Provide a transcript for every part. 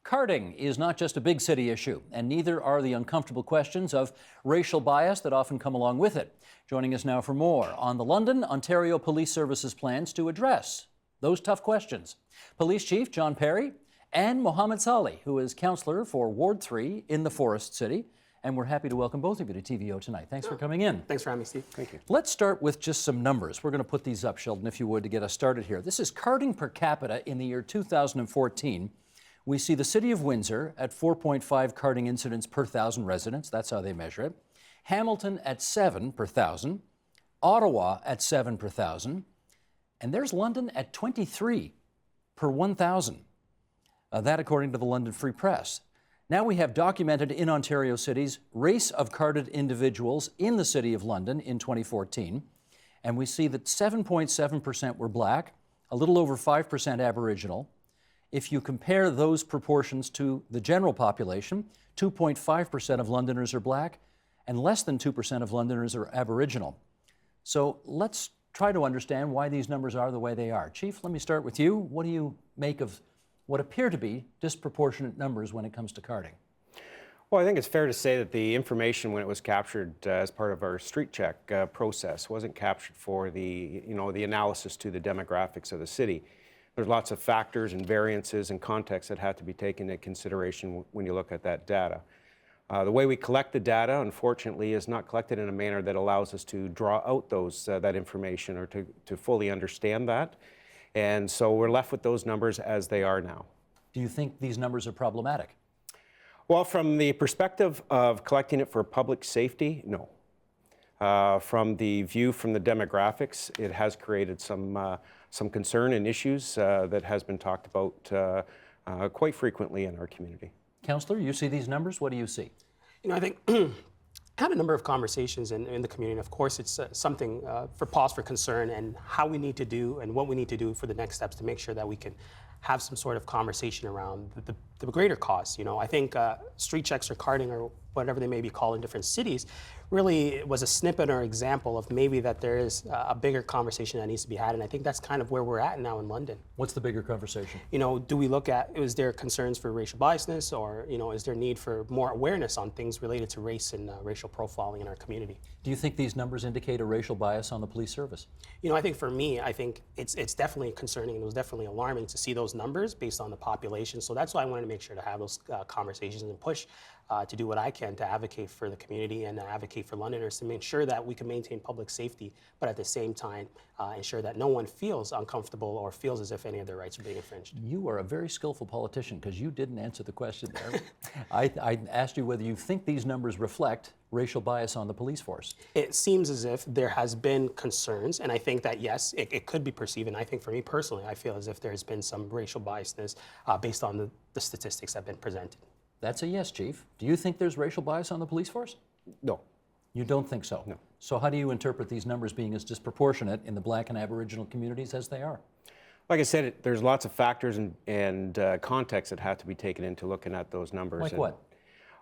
Carding is not just a big city issue, and neither are the uncomfortable questions of racial bias that often come along with it. Joining us now for more on the London, Ontario Police Service's plans to address those tough questions. Police Chief John Pare and Mohamed Salih, who is councillor for Ward 3 in the Forest City. And we're happy to welcome both of you to TVO tonight. Thanks for coming in. Thanks for having me, Steve. Thank you. Let's start with just some numbers. We're going to put these up, Sheldon, if you would, to get us started here. This is carding per capita in the year 2014. We see the City of Windsor at 4.5 carding incidents per 1,000 residents. That's how they measure it. Hamilton at 7 per 1,000. Ottawa at 7 per 1,000. And there's London at 23 per 1,000. That according to the London Free Press. Now we have documented in Ontario cities race of carded individuals in the City of London in 2014. And we see that 7.7% were black, a little over 5% Aboriginal. If you compare those proportions to the general population, 2.5% of Londoners are black and less than 2% of Londoners are Aboriginal. So let's try to understand why these numbers are the way they are. Chief, let me start with you. What do you make of what appear to be disproportionate numbers when it comes to carding? Well, I think it's fair to say that the information, when it was captured as part of our street check process, wasn't captured for the analysis to the demographics of the city. There's lots of factors and variances and context that have to be taken into consideration when you look at that data. The way we collect the data, unfortunately, is not collected in a manner that allows us to draw out that information or to fully understand that. And so we're left with those numbers as they are now. Do you think these numbers are problematic? Well, from the perspective of collecting it for public safety, no. From the view from the demographics, it has created some concern and issues that has been talked about quite frequently in our community. Councillor, you see these numbers. What do you see? I think I had a number of conversations in the community. Of course, it's something for pause for concern and how we need to do and what we need to do for the next steps to make sure that we can have some sort of conversation around the greater cause. I think street checks or carding or whatever they may be called in different cities really was a snippet or example of maybe that there is a bigger conversation that needs to be had. And I think that's kind of where we're at now in London. What's the bigger conversation? Do we look at, is there concerns for racial biasness or, is there need for more awareness on things related to race and racial profiling in our community? Do you think these numbers indicate a racial bias on the police service? I think for me, I think it's definitely concerning and it was definitely alarming to see those numbers based on the population. So that's why I wanted to make sure to have those conversations and push to do what I can to advocate for the community and advocate for Londoners to make sure that we can maintain public safety, but at the same time ensure that no one feels uncomfortable or feels as if any of their rights are being infringed. You are a very skillful politician because you didn't answer the question there. I asked you whether you think these numbers reflect racial bias on the police force. It seems as if there has been concerns, and I think that yes, it could be perceived, and I think for me personally, I feel as if there's been some racial biasness based on the statistics that have been presented. That's a yes, Chief. Do you think there's racial bias on the police force? No. You don't think so? No. So how do you interpret these numbers being as disproportionate in the black and Aboriginal communities as they are? Like I said, there's lots of factors and context that have to be taken into looking at those numbers. Like what?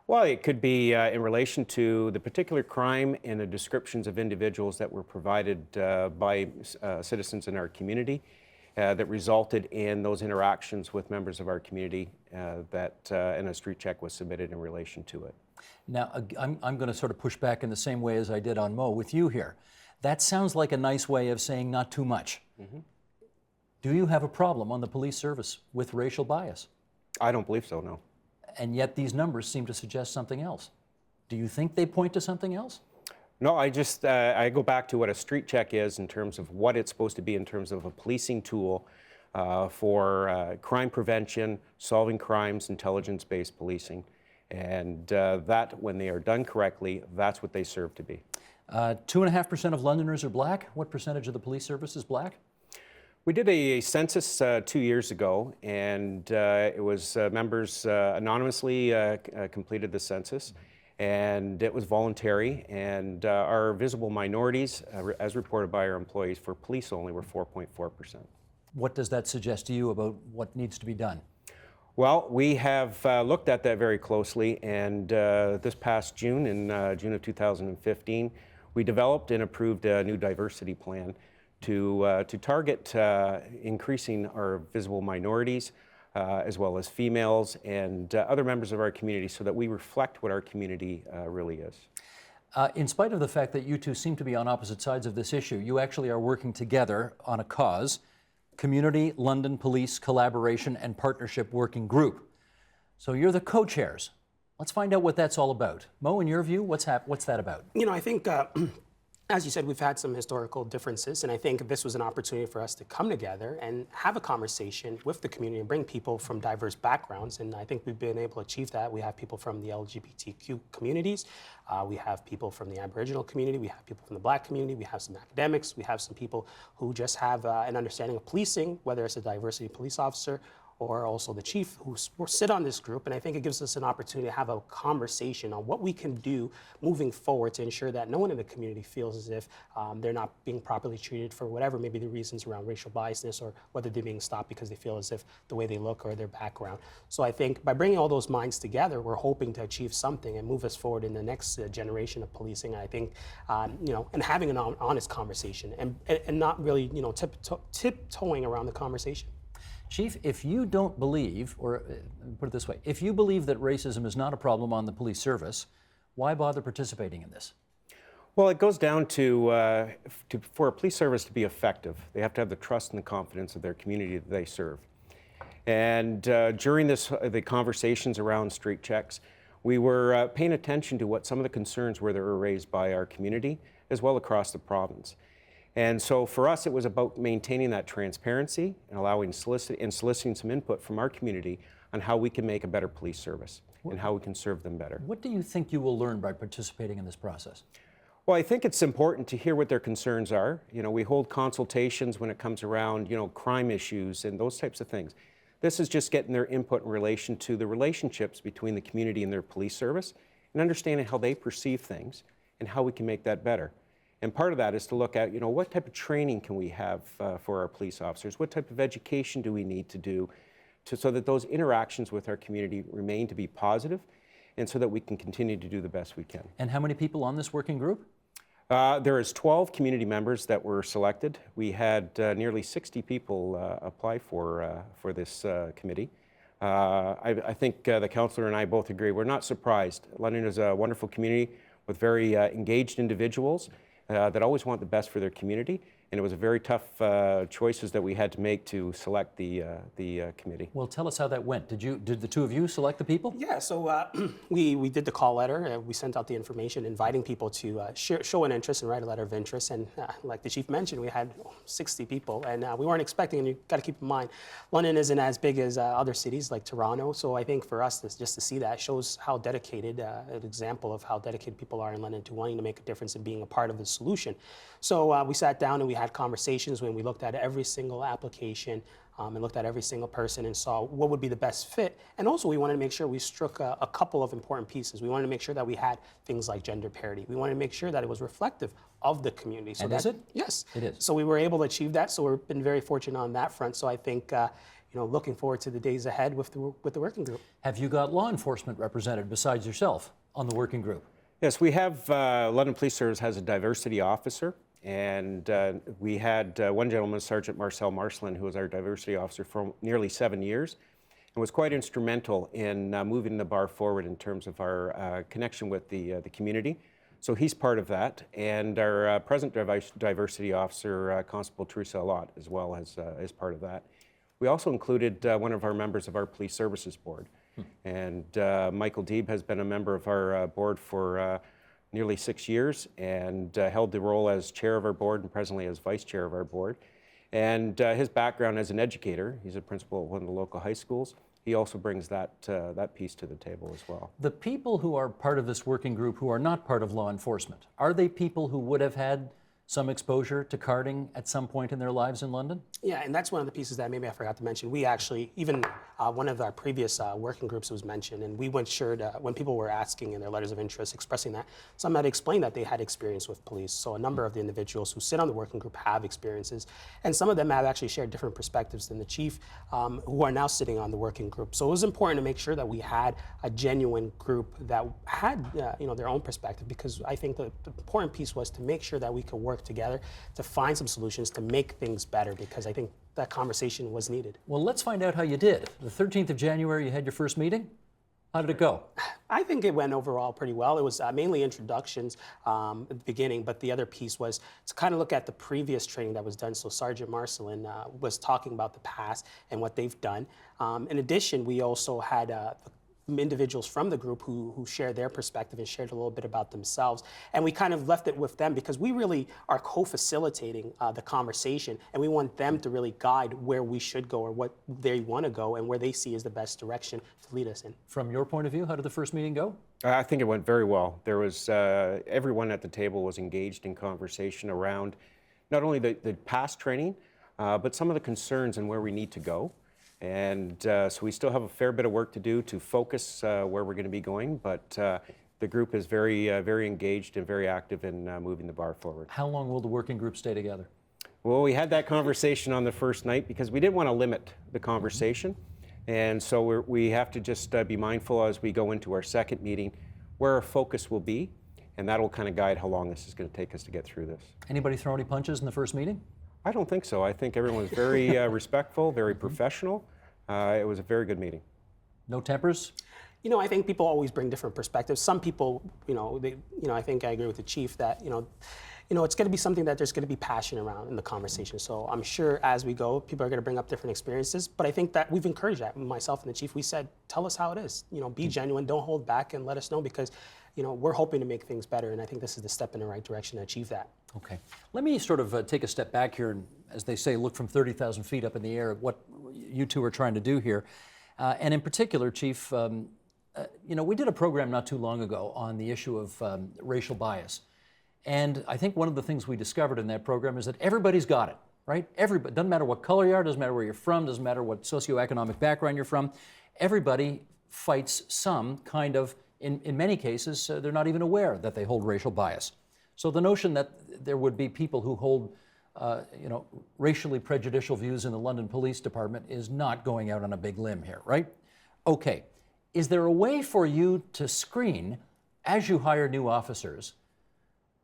Well, it could be in relation to the particular crime and the descriptions of individuals that were provided by citizens in our community that resulted in those interactions with members of our community and a street check was submitted in relation to it. Now, I'm going to sort of push back in the same way as I did on Mo with you here. That sounds like a nice way of saying not too much. Mm-hmm. Do you have a problem on the police service with racial bias? I don't believe so, no. And yet these numbers seem to suggest something else. Do you think they point to something else? No, I go back to what a street check is in terms of what it's supposed to be in terms of a policing tool for crime prevention, solving crimes, intelligence-based policing. And that, when they are done correctly, that's what they serve to be. 2.5% of Londoners are black. What percentage of the police service is black? We did a census 2 years ago, and it was members anonymously completed the census, and it was voluntary, and our visible minorities, as reported by our employees for police only, were 4.4%. What does that suggest to you about what needs to be done? Well, we have looked at that very closely, and this past June, in June of 2015, we developed and approved a new diversity plan to target increasing our visible minorities, as well as females and other members of our community, so that we reflect what our community really is. In spite of the fact that you two seem to be on opposite sides of this issue, you actually are working together on a cause, Community London Police Collaboration and Partnership Working Group. So you're the co-chairs. Let's find out what that's all about. Mo, in your view, what's that about? You know, I think, as you said, we've had some historical differences, and I think this was an opportunity for us to come together and have a conversation with the community and bring people from diverse backgrounds, and I think we've been able to achieve that. We have people from the LGBTQ communities, we have people from the Aboriginal community, we have people from the Black community, we have some academics, we have some people who just have an understanding of policing, whether it's a diversity police officer or also the chief, who sit on this group. And I think it gives us an opportunity to have a conversation on what we can do moving forward to ensure that no one in the community feels as if they're not being properly treated for whatever maybe the reasons around racial biasness, or whether they're being stopped because they feel as if the way they look or their background. So I think by bringing all those minds together, we're hoping to achieve something and move us forward in the next generation of policing. And I think, you know, and having an honest conversation and not really, you know, tiptoeing around the conversation. Chief, if you don't believe, or put it this way, if you believe that racism is not a problem on the police service, why bother participating in this? Well, it goes down to for a police service to be effective, they have to have the trust and the confidence of their community that they serve. And during the conversations around street checks, we were paying attention to what some of the concerns were that were raised by our community, as well across the province. And so for us, it was about maintaining that transparency and soliciting some input from our community on how we can make a better police service and how we can serve them better. What do you think you will learn by participating in this process? Well, I think it's important to hear what their concerns are. You know, we hold consultations when it comes around, you know, crime issues and those types of things. This is just getting their input in relation to the relationships between the community and their police service, and understanding how they perceive things and how we can make that better. And part of that is to look at, you know, what type of training can we have for our police officers? What type of education do we need to do so that those interactions with our community remain to be positive, and so that we can continue to do the best we can. And how many people on this working group? There is 12 community members that were selected. We had nearly 60 people apply for this committee. I think the councillor and I both agree, we're not surprised. London is a wonderful community with very engaged individuals that always want the best for their community, and it was a very tough choices that we had to make to select the committee. Well, tell us how that went. Did the two of you select the people? Yeah, so we did the call letter. We sent out the information inviting people to show an interest and write a letter of interest. And like the chief mentioned, we had 60 people, and we weren't expecting. And you got to keep in mind, London isn't as big as other cities like Toronto. So I think for us, just to see that shows how dedicated, an example of how dedicated people are in London to wanting to make a difference and being a part of the solution. So we sat down and we had conversations when we looked at every single application and looked at every single person and saw what would be the best fit. And also we wanted to make sure we struck a couple of important pieces. We wanted to make sure that we had things like gender parity. We wanted to make sure that it was reflective of the community. So and is it? Yes. It is. So we were able to achieve that. So we've been very fortunate on that front. So I think, you know, looking forward to the days ahead with the working group. Have you got law enforcement represented besides yourself on the working group? Yes, we have, London Police Service has a diversity officer. And we had one gentleman, Sergeant Marcel Marcelin, who was our diversity officer for nearly 7 years, and was quite instrumental in moving the bar forward in terms of our connection with the community. So he's part of that, and our present diversity officer, Constable Teresa Allott, as well as part of that. We also included one of our members of our Police Services Board, and Michael Deeb has been a member of our board for nearly 6 years, and held the role as chair of our board and presently as vice chair of our board. And his background as an educator, he's a principal at one of the local high schools. He also brings that piece to the table as well. The people who are part of this working group who are not part of law enforcement, are they people who would have had some exposure to carding at some point in their lives in London? Yeah, and that's one of the pieces that maybe I forgot to mention. We actually, even one of our previous working groups was mentioned, and we ensured when people were asking in their letters of interest, expressing that, some had explained that they had experience with police. So a number of the individuals who sit on the working group have experiences, and some of them have actually shared different perspectives than the chief, who are now sitting on the working group. So it was important to make sure that we had a genuine group that had you know, their own perspective, because I think the important piece was to make sure that we could work together to find some solutions to make things better, because I think that conversation was needed. Well, let's find out how you did. The 13th of January, you had your first meeting. How did it go? I think it went overall pretty well. It was mainly introductions at the beginning, but the other piece was to kind of look at the previous training that was done. So Sergeant Marcelin was talking about the past and what they've done. In addition, we also had individuals from the group who shared their perspective and shared a little bit about themselves. And we kind of left it with them because we really are co-facilitating the conversation, and we want them to really guide where we should go or what they want to go and where they see is the best direction to lead us in. From your point of view, how did the first meeting go? I think it went very well. There was, everyone at the table was engaged in conversation around not only the past training, but some of the concerns and where we need to go. And so we still have a fair bit of work to do to focus where we're going to be going, but the group is very, very engaged and very active in moving the bar forward. How long will the working group stay together? Well, we had that conversation on the first night because we didn't want to limit the conversation. And so we have to just be mindful as we go into our second meeting where our focus will be, and that'll kind of guide how long this is going to take us to get through this. Anybody throw any punches in the first meeting? I don't think so. I think everyone was very respectful, very professional. It was a very good meeting. No tempers? You know, I think people always bring different perspectives. Some people, I think I agree with the chief that, it's going to be something that there's going to be passion around in the conversation. So I'm sure as we go, people are going to bring up different experiences. But I think that we've encouraged that. Myself and the chief, we said, tell us how it is. Be genuine, don't hold back, and let us know because, we're hoping to make things better. And I think this is the step in the right direction to achieve that. Okay. Let me sort of take a step back here and, as they say, look from 30,000 feet up in the air at what you two are trying to do here. And in particular, Chief, we did a program not too long ago on the issue of racial bias. And I think one of the things we discovered in that program is that everybody's got it, right? Everybody, doesn't matter what color you are, doesn't matter where you're from, doesn't matter what socioeconomic background you're from. Everybody fights some kind of, in many cases, they're not even aware that they hold racial bias. So the notion that there would be people who hold racially prejudicial views in the London Police Department is not going out on a big limb here, right? Okay. Is there a way for you to screen, as you hire new officers,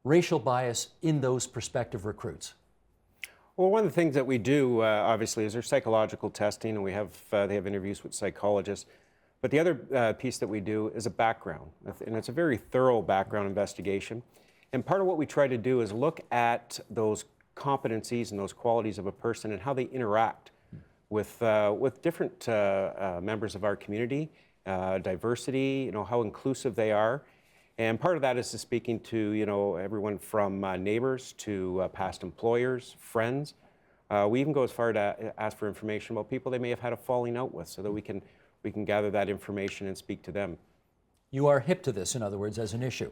racial bias in those prospective recruits? Well, one of the things that we do, obviously, is there's psychological testing, and they have interviews with psychologists. But the other piece that we do is a background, and it's a very thorough background investigation. And part of what we try to do is look at those competencies and those qualities of a person and how they interact with different members of our community, diversity, how inclusive they are. And part of that is speaking to, everyone from neighbors to past employers, friends. We even go as far to ask for information about people they may have had a falling out with so that we can gather that information and speak to them. You are hip to this, in other words, as an issue.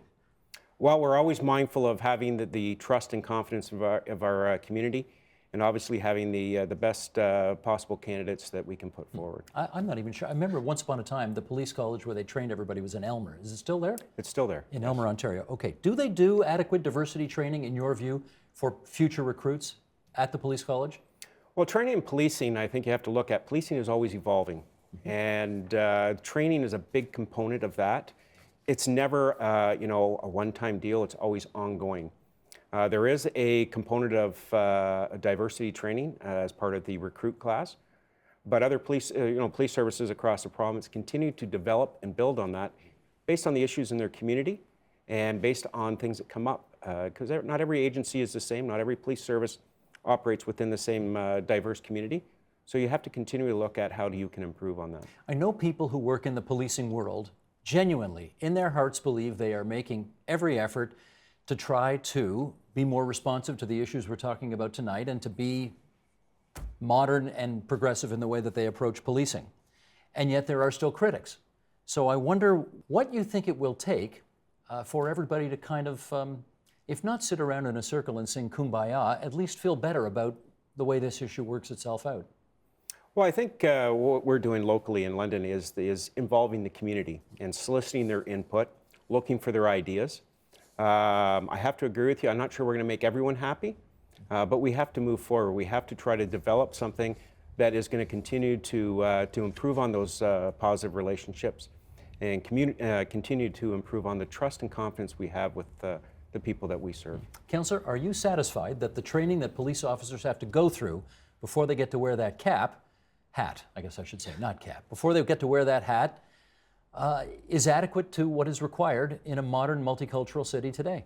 Well, we're always mindful of having the trust and confidence of our community, and obviously having the best possible candidates that we can put forward. I'm not even sure. I remember once upon a time, the police college where they trained everybody was in Elmer. Is it still there? It's still there. In Elmer, Ontario. Okay. Do they do adequate diversity training, in your view, for future recruits at the police college? Well, training in policing, I think you have to look at. Policing is always evolving, and training is a big component of that. It's never, a one-time deal. It's always ongoing. There is a component of diversity training as part of the recruit class, but other police services across the province continue to develop and build on that based on the issues in their community and based on things that come up. Because not every agency is the same. Not every police service operates within the same diverse community. So you have to continue to look at how you can improve on that. I know people who work in the policing world genuinely, in their hearts, believe they are making every effort to try to be more responsive to the issues we're talking about tonight and to be modern and progressive in the way that they approach policing. And yet there are still critics. So I wonder what you think it will take for everybody to kind of, if not sit around in a circle and sing Kumbaya, at least feel better about the way this issue works itself out. Well, I think what we're doing locally in London is involving the community and soliciting their input, looking for their ideas. I have to agree with you. I'm not sure we're going to make everyone happy, but we have to move forward. We have to try to develop something that is going to continue to improve on those positive relationships and continue to improve on the trust and confidence we have with the people that we serve. Councillor, are you satisfied that the training that police officers have to go through before they get to wear that hat, I guess I should say, not cap, before they get to wear that hat, is adequate to what is required in a modern multicultural city today?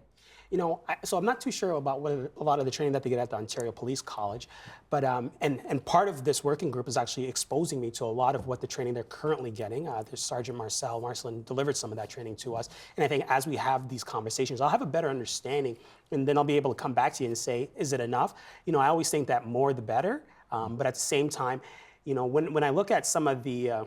You know, so I'm not too sure about what a lot of the training that they get at the Ontario Police College, but and part of this working group is actually exposing me to a lot of what the training they're currently getting. There's Sergeant Marcelin delivered some of that training to us, and I think as we have these conversations, I'll have a better understanding, and then I'll be able to come back to you and say, is it enough? You know, I always think that more the better, but at the same time, you know, when I look at some of the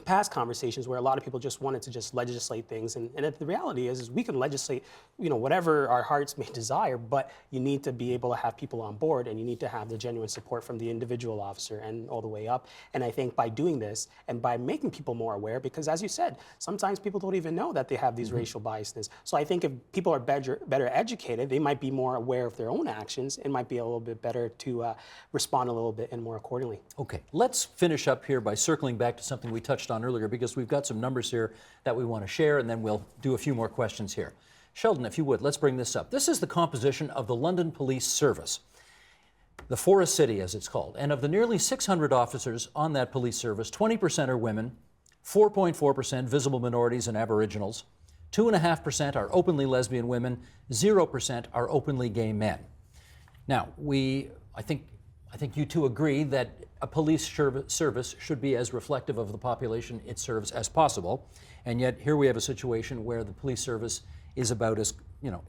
past conversations where a lot of people just wanted to just legislate things, and the reality is we can legislate, you know, whatever our hearts may desire, but you need to be able to have people on board, and you need to have the genuine support from the individual officer and all the way up. And I think by doing this and by making people more aware, because as you said, sometimes people don't even know that they have these racial biases. So I think if people are better educated, they might be more aware of their own actions and might be a little bit better to respond a little bit and more accordingly. Okay, let's finish up here by circling back to something we touched on earlier, because we've got some numbers here that we want to share, and then we'll do a few more questions here. Sheldon, if you would, let's bring this up. This is the composition of the London Police Service, the Forest City as it's called. And of the nearly 600 officers on that police service, 20% are women, 4.4% visible minorities and Aboriginals, 2.5% are openly lesbian women, 0% are openly gay men. Now, I think you two agree that a police service should be as reflective of the population it serves as possible, and yet here we have a situation where the police service is about as, you know,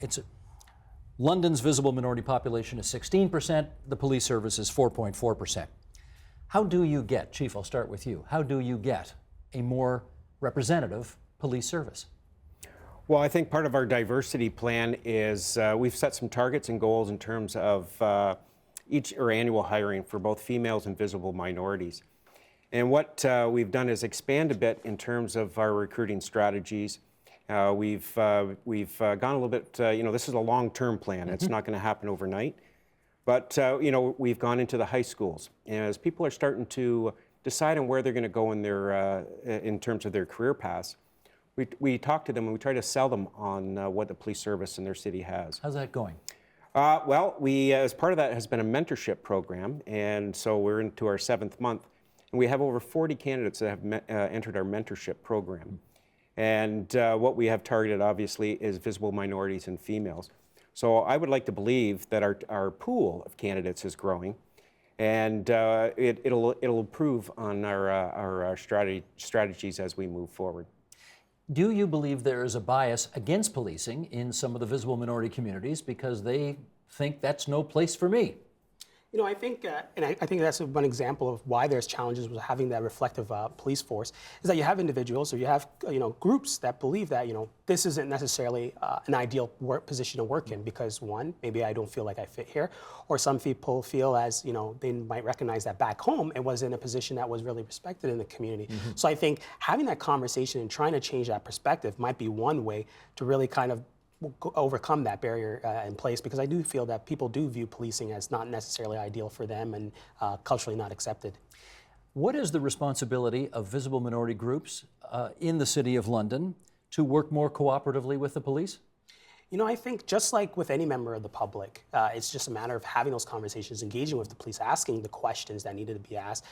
London's visible minority population is 16%, the police service is 4.4%. How do you get, Chief, I'll start with you, how do you get a more representative police service? Well, I think part of our diversity plan is we've set some targets and goals in terms of each or annual hiring for both females and visible minorities. And what we've done is expand a bit in terms of our recruiting strategies. We've gone a little bit, you know, this is a long-term plan. It's not going to happen overnight. But, you know, we've gone into the high schools. And as people are starting to decide on where they're going to go in their, in terms of their career paths, we talk to them and we try to sell them on what the police service in their city has. How's that going? Well, we, as part of that, has been a mentorship program, and so we're into our 7th month, and we have over 40 candidates that have entered our mentorship program. And what we have targeted, obviously, is visible minorities and females. So I would like to believe that our pool of candidates is growing, and it'll improve on our strategies as we move forward. Do you believe there is a bias against policing in some of the visible minority communities because they think that's no place for me? You know, I think, and I think that's one example of why there's challenges with having that reflective police force, is that you have individuals or you have, you know, groups that believe that, you know, this isn't necessarily an ideal position to work in because, one, maybe I don't feel like I fit here, or some people feel as, you know, they might recognize that back home it was in a position that was really respected in the community. So I think having that conversation and trying to change that perspective might be one way to really kind of overcome that barrier in place, because I do feel that people do view policing as not necessarily ideal for them and culturally not accepted. What is the responsibility of visible minority groups in the City of London to work more cooperatively with the police? You know, I think just like with any member of the public, it's just a matter of having those conversations, engaging with the police, asking the questions that needed to be asked,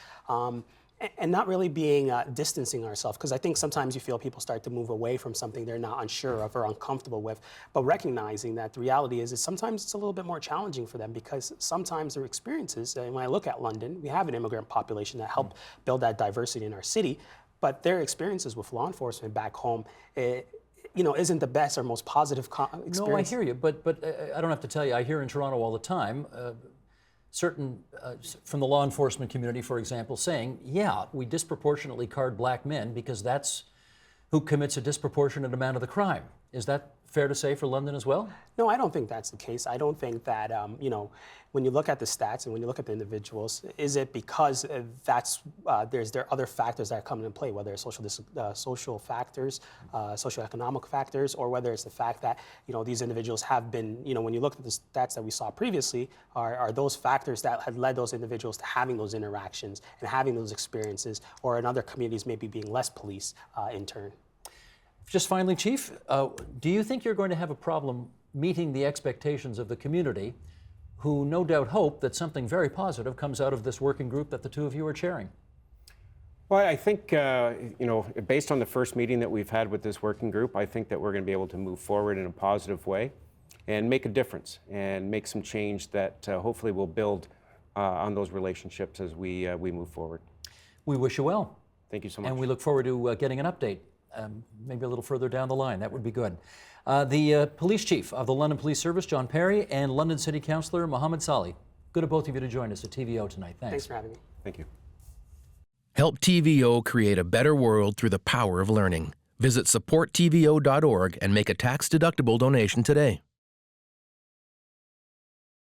and not really being distancing ourselves, because I think sometimes you feel people start to move away from something they're not unsure of or uncomfortable with, but recognizing that the reality is sometimes it's a little bit more challenging for them, because sometimes their experiences, and when I look at London, we have an immigrant population that helped build that diversity in our city, but their experiences with law enforcement back home, you know, isn't the best or most positive experience. No, I hear you, but I don't have to tell you, I hear in Toronto all the time, certain, from the law enforcement community, for example, saying, yeah, we disproportionately card black men because that's who commits a disproportionate amount of the crime. Is that fair to say for London as well? No, I don't think that's the case. I don't think that, you know, when you look at the stats and when you look at the individuals, is it because there are other factors that come into play, whether it's social factors, socioeconomic factors, or whether it's the fact that, you know, these individuals have been, you know, when you look at the stats that we saw previously, are those factors that had led those individuals to having those interactions and having those experiences, or in other communities maybe being less police in turn. Just finally, Chief, do you think you're going to have a problem meeting the expectations of the community who no doubt hope that something very positive comes out of this working group that the two of you are chairing. Well, I think, based on the first meeting that we've had with this working group, I think that we're going to be able to move forward in a positive way and make a difference and make some change that hopefully will build on those relationships as we move forward. We wish you well. Thank you so much. And we look forward to getting an update, maybe a little further down the line. That would be good. The police chief of the London Police Service, John Pare, and London City Councillor Mohamed Salih. Good of both of you to join us at TVO tonight. Thanks. Thanks for having me. Thank you. Help TVO create a better world through the power of learning. Visit supporttvo.org and make a tax-deductible donation today.